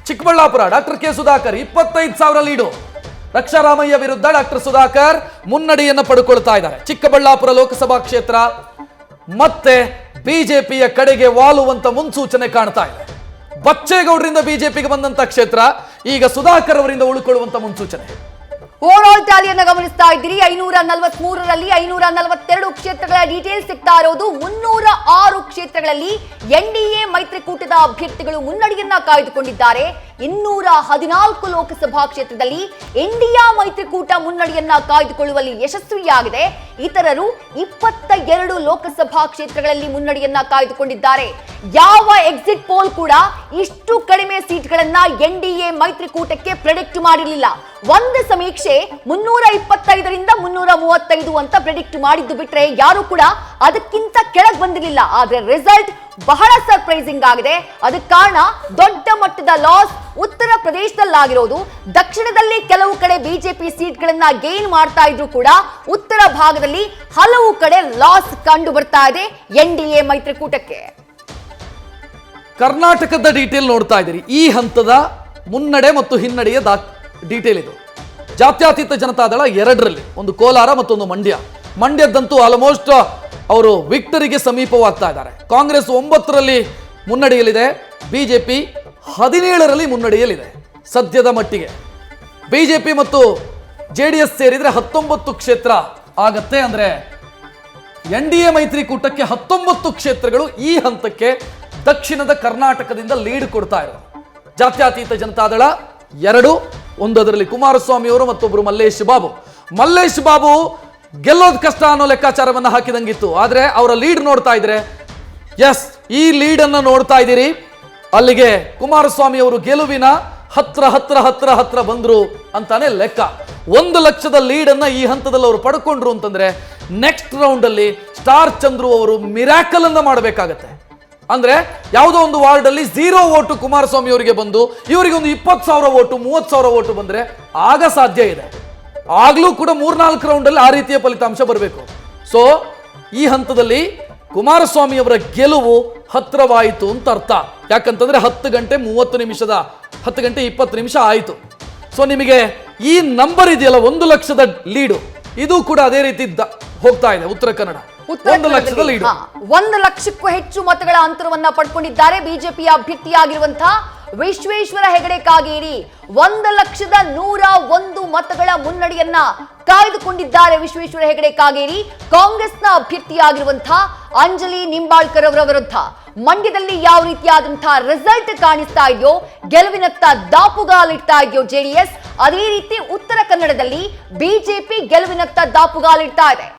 Chikkaballapur doctor K Sudhakar 25,000 lead. Raksha Ramaiah ವಿರುದ್ಧ doctor Sudhakar ಮುನ್ನಡೆಯನ್ನು ಪಡ್ಕೊಳ್ತಾ ಇದ್ದಾರೆ. ಚಿಕ್ಕಬಳ್ಳಾಪುರ ಲೋಕಸಭಾ ಕ್ಷೇತ್ರ ಮತ್ತೆ ಬಿಜೆಪಿಯ ಕಡೆಗೆ ವಾಲುವಂತ ಮುನ್ಸೂಚನೆ ಕಾಣ್ತಾ ಇದೆ. ಬಚ್ಚೇಗೌಡರಿಂದ ಬಿಜೆಪಿಗೆ ಬಂದಂತ ಕ್ಷೇತ್ರ ಈಗ ಸುಧಾಕರ್ ಅವರಿಂದ ಉಳ್ಕೊಳ್ಳುವಂತ ಮುನ್ಸೂಚನೆ. ಓವರ್ ಆಲ್ ಟ್ಯಾಲಿಯನ್ನ ಗಮನಿಸ್ತಾ ಇದ್ದೀರಿ. 543ರಲ್ಲಿ 542 ಕ್ಷೇತ್ರಗಳ ಡೀಟೇಲ್ಸ್ ಸಿಗ್ತಾ ಇರೋದು. 306 ಕ್ಷೇತ್ರಗಳಲ್ಲಿ ಎನ್ಡಿಎ ಮೈತ್ರಿಕೂಟದ ಅಭ್ಯರ್ಥಿಗಳು ಮುನ್ನಡೆಯನ್ನ ಕಾಯ್ದುಕೊಂಡಿದ್ದಾರೆ. 214 ಲೋಕಸಭಾ ಕ್ಷೇತ್ರದಲ್ಲಿ ಇಂಡಿಯಾ ಮೈತ್ರಿಕೂಟ ಮುನ್ನಡೆಯನ್ನ ಕಾಯ್ದುಕೊಳ್ಳುವಲ್ಲಿ ಯಶಸ್ವಿಯಾಗಿದೆ. ಇತರರು 22 ಲೋಕಸಭಾ ಕ್ಷೇತ್ರಗಳಲ್ಲಿ ಮುನ್ನಡೆಯನ್ನ ಕಾಯ್ದುಕೊಂಡಿದ್ದಾರೆ. ಯಾವ ಎಕ್ಸಿಟ್ ಪೋಲ್ ಕೂಡ ಇಷ್ಟು ಕಡಿಮೆ ಸೀಟ್ಗಳನ್ನ ಎನ್ಡಿಎ ಮೈತ್ರಿಕೂಟಕ್ಕೆ ಪ್ರೆಡಿಕ್ಟ್ ಮಾಡಿರಲಿಲ್ಲ. ಒಂದು ಸಮೀಕ್ಷೆ 325ರಿಂದ 335 ಅಂತ ಪ್ರೆಡಿಕ್ಟ್ ಮಾಡಿದ್ದು ಬಿಟ್ರೆ ಯಾರು ಕೂಡ ಅದಕ್ಕಿಂತ ಕೆಳಗೆ ಬಂದಿರಲಿಲ್ಲ. ಆದ್ರೆ ರಿಸಲ್ಟ್ ಬಹಳ ಸರ್ಪ್ರೈಸಿಂಗ್ ಆಗಿದೆ. ಅದಕ್ಕೆ ಕಾರಣ ದೊಡ್ಡ ಮಟ್ಟದ ಲಾಸ್ ಉತ್ತರ ಪ್ರದೇಶದಲ್ಲಾಗಿರೋದು. ದಕ್ಷಿಣದಲ್ಲಿ ಕೆಲವು ಕಡೆ ಬಿಜೆಪಿ ಸೀಟ್ಗಳನ್ನ ಗೇನ್ ಮಾಡ್ತಾ ಇದ್ರು ಕೂಡ ಉತ್ತರ ಭಾಗದಲ್ಲಿ ಹಲವು ಕಡೆ ಲಾಸ್ ಕಂಡು ಬರ್ತಾ ಇದೆ ಎನ್ಡಿಎ ಮೈತ್ರಿಕೂಟಕ್ಕೆ. ಕರ್ನಾಟಕದ ಡೀಟೇಲ್ ನೋಡ್ತಾ ಇದ್ದೀರಿ. ಈ ಹಂತದ ಮುನ್ನಡೆ ಮತ್ತು ಹಿನ್ನಡೆಯ ಡೀಟೇಲ್ ಇದು. ಜಾತ್ಯತೀತ ಜನತಾದಳ 2ರಲ್ಲಿ, ಒಂದು ಕೋಲಾರ ಮತ್ತೊಂದು ಮಂಡ್ಯ. ಮಂಡ್ಯದಂತೂ ಆಲ್ಮೋಸ್ಟ್ ಅವರು ವಿಕ್ಟರಿಗೆ ಸಮೀಪವಾಗ್ತಾ ಇದ್ದಾರೆ. ಕಾಂಗ್ರೆಸ್ 9ರಲ್ಲಿ ಮುನ್ನಡೆಯಲ್ಲಿದೆ, ಬಿಜೆಪಿ 17ರಲ್ಲಿ ಮುನ್ನಡೆಯಲ್ಲಿದೆ ಸದ್ಯದ ಮಟ್ಟಿಗೆ. ಬಿಜೆಪಿ ಮತ್ತು ಜೆಡಿಎಸ್ ಸೇರಿದ್ರೆ 19 ಕ್ಷೇತ್ರ ಆಗತ್ತೆ. ಅಂದ್ರೆ ಎನ್ಡಿಎ ಮೈತ್ರಿಕೂಟಕ್ಕೆ 19 ಕ್ಷೇತ್ರಗಳು ಈ ಹಂತಕ್ಕೆ ದಕ್ಷಿಣದ ಕರ್ನಾಟಕದಿಂದ ಲೀಡ್ ಕೊಡ್ತಾ ಇರೋದು. ಜಾತ್ಯತೀತ ಜನತಾದಳ 2, ಒಂದು ಅದರಲ್ಲಿ ಕುಮಾರಸ್ವಾಮಿ ಅವರು ಮತ್ತೊಬ್ಬರು ಮಲ್ಲೇಶ್ ಬಾಬು ಗೆಲ್ಲೋದು ಕಷ್ಟ ಅನ್ನೋ ಲೆಕ್ಕಾಚಾರವನ್ನ ಹಾಕಿದಂಗಿತ್ತು. ಆದ್ರೆ ಅವರ ಲೀಡ್ ನೋಡ್ತಾ ಇದ್ರೆ, ಎಸ್, ಈ ಲೀಡ್ ಅನ್ನ ನೋಡ್ತಾ ಇದ್ದೀರಿ. ಅಲ್ಲಿಗೆ ಕುಮಾರಸ್ವಾಮಿ ಅವರು ಗೆಲುವಿನ ಹತ್ರ ಬಂದ್ರು ಅಂತಾನೆ ಲೆಕ್ಕ. 1 ಲಕ್ಷದ ಲೀಡ್ ಅನ್ನ ಈ ಹಂತದಲ್ಲಿ ಅವರು ಪಡ್ಕೊಂಡ್ರು ಅಂತಂದ್ರೆ ನೆಕ್ಸ್ಟ್ ರೌಂಡ್ ಅಲ್ಲಿ ಸ್ಟಾರ್ ಚಂದ್ರು ಅವರು ಮಿರಾಕಲ್ ಅನ್ನ ಮಾಡಬೇಕಾಗತ್ತೆ. ಅಂದ್ರೆ ಯಾವುದೋ ಒಂದು ವಾರ್ಡ್ ಅಲ್ಲಿ 0 ವೋಟು ಕುಮಾರಸ್ವಾಮಿ ಅವರಿಗೆ ಬಂದು ಇವರಿಗೆ ಒಂದು 20,000 ವೋಟು 30,000 ವೋಟು ಬಂದ್ರೆ ಆಗ ಸಾಧ್ಯ ಇದೆ. ಆಗ್ಲೂ ಕೂಡ 3-4 ರೌಂಡ್ ಅಲ್ಲಿ ಆ ರೀತಿಯ ಫಲಿತಾಂಶ ಬರಬೇಕು. ಸೊ ಈ ಹಂತದಲ್ಲಿ ಕುಮಾರಸ್ವಾಮಿ ಅವರ ಗೆಲುವು ಹತ್ರವಾಯಿತು ಅಂತ ಅರ್ಥ. ಯಾಕಂತಂದ್ರೆ 10 ಗಂಟೆ 20 ನಿಮಿಷ ಆಯಿತು. ಸೊ ನಿಮಗೆ ಈ ನಂಬರ್ ಇದೆಯಲ್ಲ, 1 ಲಕ್ಷದ ಲೀಡು, ಇದು ಕೂಡ ಅದೇ ರೀತಿ ಹೋಗ್ತಾ ಇದೆ. ಉತ್ತರ ಕನ್ನಡ 1 ಲಕ್ಷದ ಲೀಡು, 1 ಲಕ್ಷಕ್ಕೂ ಹೆಚ್ಚು ಮತಗಳ ಅಂತರವನ್ನ ಪಡ್ಕೊಂಡಿದ್ದಾರೆ ಬಿಜೆಪಿಯ ಅಭ್ಯರ್ಥಿಯಾಗಿರುವಂತಹ ವಿಶ್ವೇಶ್ವರ ಹೆಗಡೆ ಕಾಗೇರಿ. 1,101 ಮತಗಳ ಮುನ್ನಡೆಯನ್ನ ಕಾಯ್ದುಕೊಂಡಿದ್ದಾರೆ ವಿಶ್ವೇಶ್ವರ ಹೆಗಡೆ ಕಾಗೇರಿ. ಕಾಂಗ್ರೆಸ್ನ ಅಭ್ಯರ್ಥಿಯಾಗಿರುವಂತಹ ಅಂಜಲಿ ನಿಂಬಾಳ್ಕರ್ ಅವರ ವಿರುದ್ಧ ಮಂಡ್ಯದಲ್ಲಿ ಯಾವ ರೀತಿಯಾದಂತಹ ರಿಸಲ್ಟ್ ಕಾಣಿಸ್ತಾ ಇದೆಯೋ, ಗೆಲುವಿನತ್ತ ದಾಪುಗಾಲಿಡ್ತಾ ಇದೆಯೋ ಜೆಡಿಎಸ್, ಅದೇ ರೀತಿ ಉತ್ತರ ಕನ್ನಡದಲ್ಲಿ ಬಿಜೆಪಿ ಗೆಲುವಿನತ್ತ ದಾಪುಗಾಲಿಡ್ತಾ ಇದೆ.